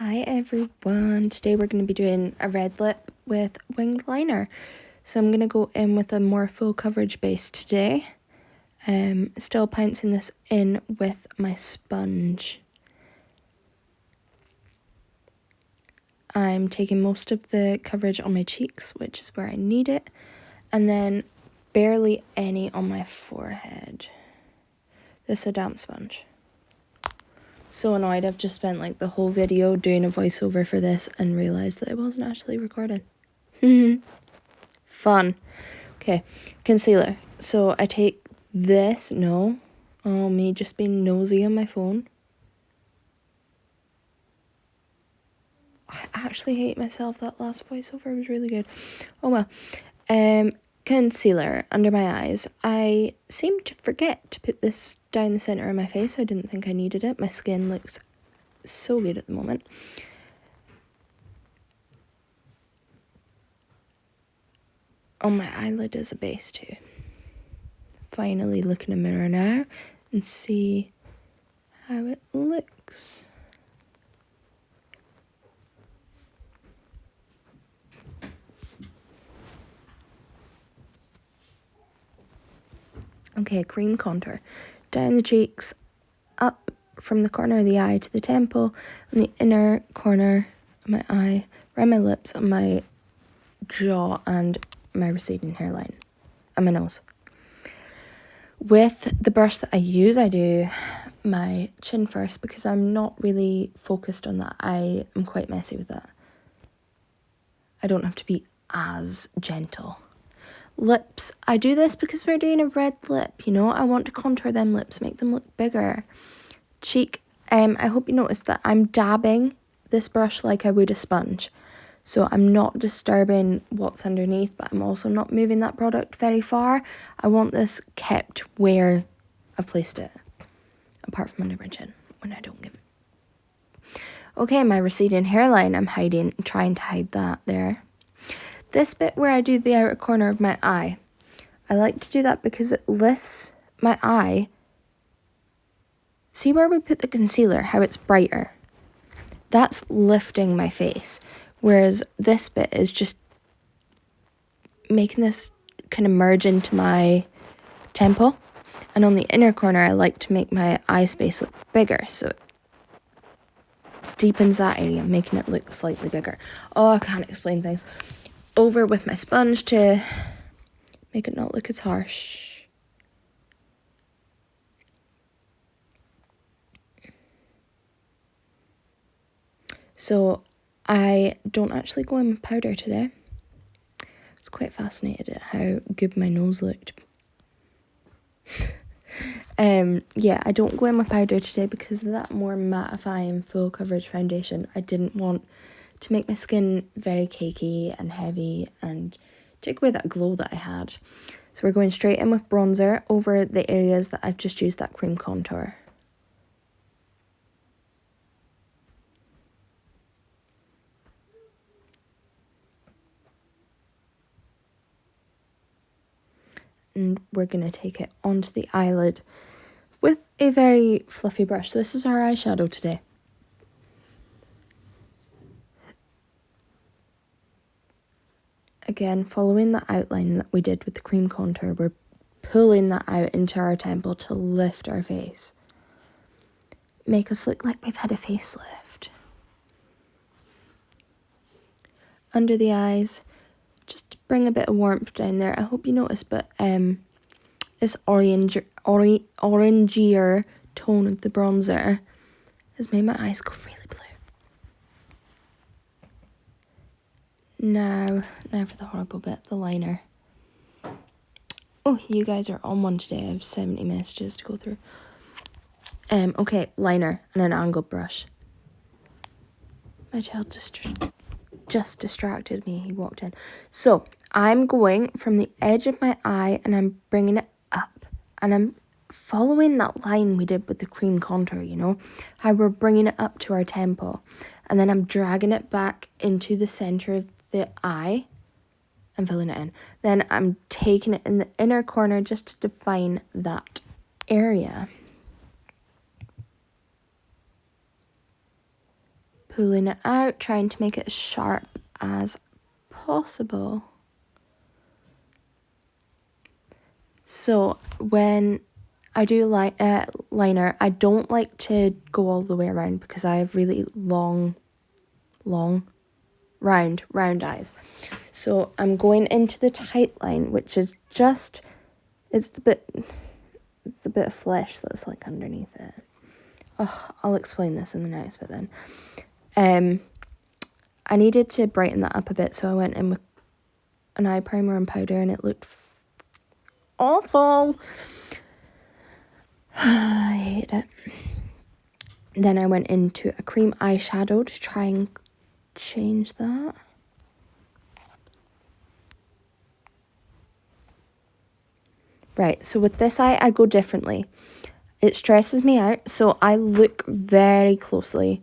Hi everyone, today we're going to be doing a red lip with winged liner. So I'm going to go in with a more full coverage base today. Still pouncing this in with my sponge. I'm taking most of the coverage on my cheeks, which is where I need it. And then barely any on my forehead. This is a damp sponge. So annoyed, I've just spent like the whole video doing a voiceover for this and realised that it wasn't actually recorded. Fun. Okay, concealer. So I take this, me just being nosy on my phone. I actually hate myself, that last voiceover was really good. Oh well. Concealer under my eyes. I seem to forget to put this down the centre of my face. I didn't think I needed it. My skin looks so good at the moment. On my eyelid is a base too. Finally look in a mirror now and see how it looks. Okay, cream contour. Down the cheeks, up from the corner of the eye to the temple, and the inner corner of my eye, around my lips, on my jaw, and my receding hairline, and my nose. With the brush that I use, I do my chin first because I'm not really focused on that. I am quite messy with that. I don't have to be as gentle. Lips, I do this because we're doing a red lip, I want to contour them lips, make them look bigger. Cheek, I hope you noticed that I'm dabbing this brush like I would a sponge. So I'm not disturbing what's underneath, but I'm also not moving that product very far. I want this kept where I've placed it, apart from under my chin, when I don't give it. Okay, my receding hairline, I'm trying to hide that there. This bit where I do the outer corner of my eye, I like to do that because it lifts my eye. See where we put the concealer, how it's brighter? That's lifting my face. Whereas this bit is just making this kind of merge into my temple. And on the inner corner, I like to make my eye space look bigger. So it deepens that area, making it look slightly bigger. Oh, I can't explain things. Over with my sponge to make it not look as harsh. So I don't actually go in with powder today. I was quite fascinated at how good my nose looked. I don't go in with powder today because of that more mattifying full coverage foundation. I didn't want to make my skin very cakey and heavy and take away that glow that I had. So we're going straight in with bronzer over the areas that I've just used that cream contour. And we're going to take it onto the eyelid with a very fluffy brush. So this is our eyeshadow today. Again, following the outline that we did with the cream contour, we're pulling that out into our temple to lift our face. Make us look like we've had a facelift. Under the eyes, just bring a bit of warmth down there. I hope you notice, but this orangier tone of the bronzer has made my eyes go really blue. Now for the horrible bit, the liner. Oh, you guys are on one today. I have 70 messages to go through. Okay, liner and an angled brush. My child just distracted me. He walked in. So I'm going from the edge of my eye and I'm bringing it up. And I'm following that line we did with the cream contour, how we're bringing it up to our temple. And then I'm dragging it back into the center of the eye and filling it in. Then I'm taking it in the inner corner just to define that area. pulling it out, trying to make it as sharp as possible. So when I do liner, I don't like to go all the way around because I have really long, round eyes. So I'm going into the tight line, which is just, it's the bit of flesh that's like underneath it. Oh, I'll explain this in the next bit then. I needed to brighten that up a bit, so I went in with an eye primer and powder, and it looked awful. I hate it. Then I went into a cream eyeshadow to try and change that. Right, so with this eye, I go differently. It stresses me out, so I look very closely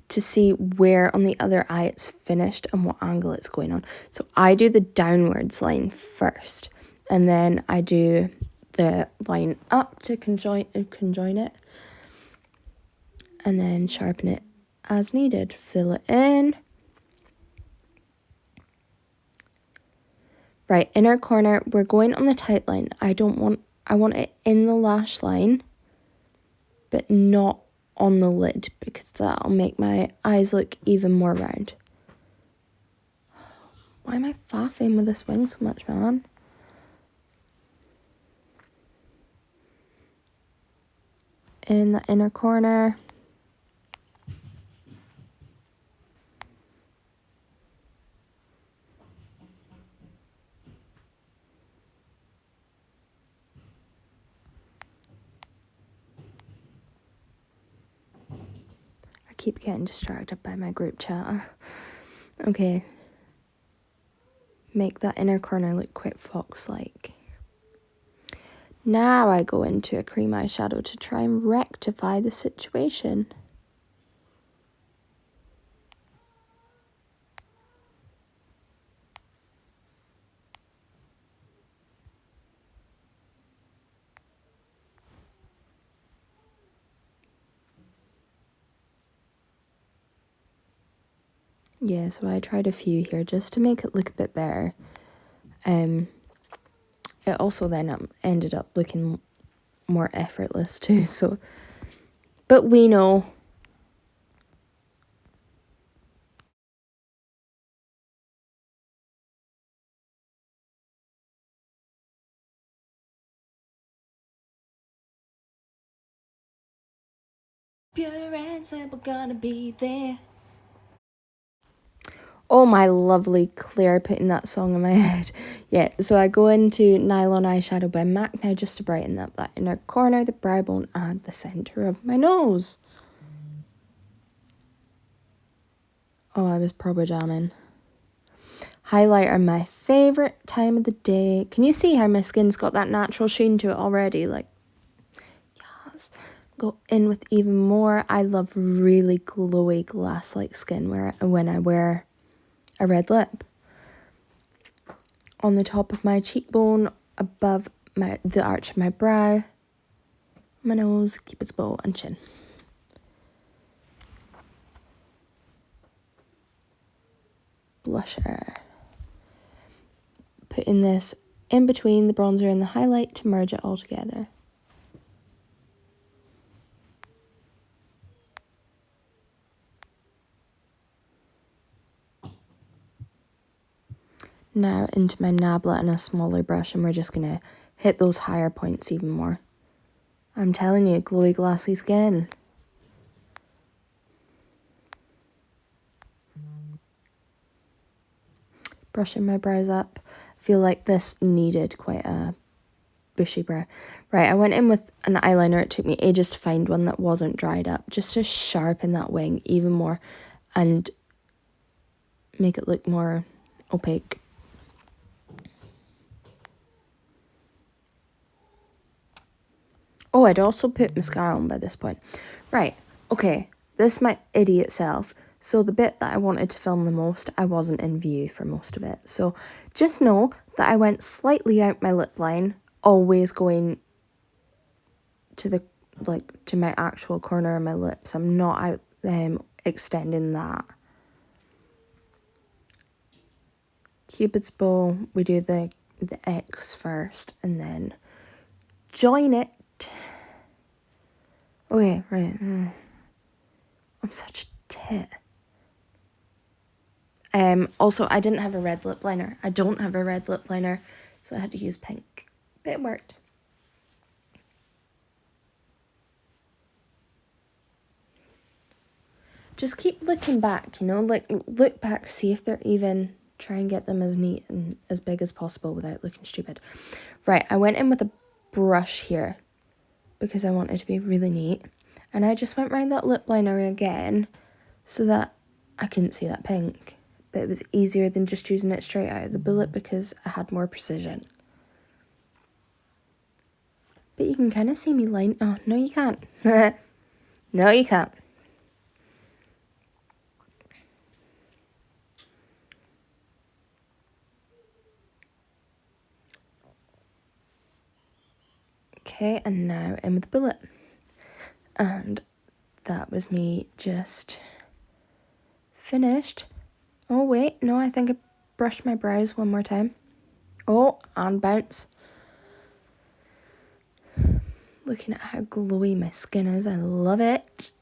to see where on the other eye it's finished and what angle it's going on. So I do the downwards line first, and then I do the line up to conjoin it, and then sharpen it as needed. Fill it in. Right, inner corner, we're going on the tight line. I want it in the lash line, but not on the lid, because that'll make my eyes look even more round. Why am I faffing with this wing so much, man? In the inner corner. I keep getting distracted by my group chat. Okay. Make that inner corner look quite fox-like. Now I go into a cream eyeshadow to try and rectify the situation. Yeah, so I tried a few here just to make it look a bit better. It also then ended up looking more effortless too, so... But we know. Pure and simple, gonna be there. Oh, my lovely Claire putting that song in my head. Yeah, so I go into Nylon Eyeshadow by MAC now just to brighten up that inner corner, the brow bone, and the centre of my nose. Oh, I was proper jamming. Highlighter, my favourite time of the day. Can you see how my skin's got that natural sheen to it already? Like, yes. Go in with even more. I love really glowy glass-like skin when I wear a red lip. On the top of my cheekbone, above the arch of my brow, my nose, cupid's bow, and chin. Blusher. Putting this in between the bronzer and the highlight to merge it all together. Now into my Nabla and a smaller brush, and we're just going to hit those higher points even more. I'm telling you, glowy glassy skin. Brushing my brows up. I feel like this needed quite a bushy brow. Right, I went in with an eyeliner. It took me ages to find one that wasn't dried up, just to sharpen that wing even more and make it look more opaque. Oh, I'd also put mascara on by this point. Right, okay, this is my idiot self. So the bit that I wanted to film the most, I wasn't in view for most of it. So just know that I went slightly out my lip line, always going to the to my actual corner of my lips. I'm not out extending that. Cupid's bow, we do the X first and then join it. Okay, right. I'm such a tit. Also, I didn't have a red lip liner. I don't have a red lip liner, so I had to use pink. But it worked. Just keep looking back, you know, like look back, see if they're even. Try and get them as neat and as big as possible without looking stupid. Right, I went in with a brush here because I wanted to be really neat. And I just went around that lip liner again so that I couldn't see that pink. But it was easier than just using it straight out of the bullet because I had more precision. But you can kind of see me line. Oh, no you can't. No you can't. Okay, and now in with the bullet. And that was me just finished. Oh wait, no, I think I brushed my brows one more time. Oh, and bounce. Looking at how glowy my skin is, I love it.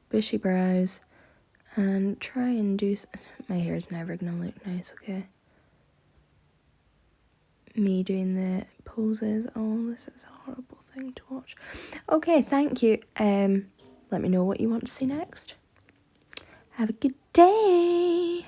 Bushy brows. And try and do... My hair's never gonna look nice, okay? Me doing the poses. Oh, this is a horrible thing to watch. Okay, thank you. Let me know what you want to see next. Have a good day.